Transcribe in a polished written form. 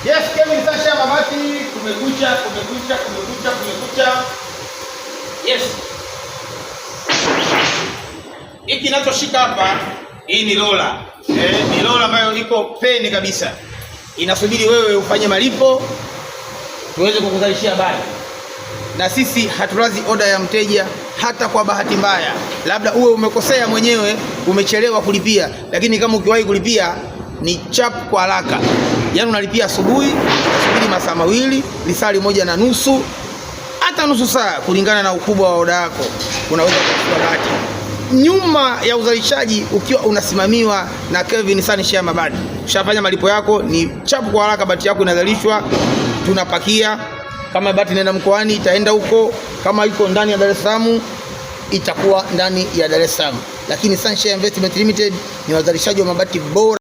Yes, Kevin Sasha Mabati, kumekucha. Yes. Hiki kinachoshika hapa, hii ni roller. Ni roller ambayo iko peni kabisa. Inasubiri wewe ufanye malipo tuweze kukuzalishia bali. Na sisi hatulazi oda ya mteja hata kwa bahati mbaya. Labda uwe umekosea mwenyewe, umechelewa kulipia, lakini kama ukiwahi kulipia ni chap kwa haraka. Yaani unalipia asubuhi, unasubiri masaa mawili, lisali 1.5, hata nusu saa kulingana na ukubwa wa oda yako. Unaweza kuchukua bahati. Nyuma ya uzalishaji ukiwa unasimamiwa na Kevin Sasha Mabati. Ushafanya malipo yako, ni chap kwa haraka, bati yako inazalishwa, tunapakia. Kama bati inaenda mkoani itaenda huko, kama iko ndani ya Dar es Salaam itakuwa ndani ya Dar es Salaam. Lakini Sasha Investment Limited ni wazalishaji wa mabati bora.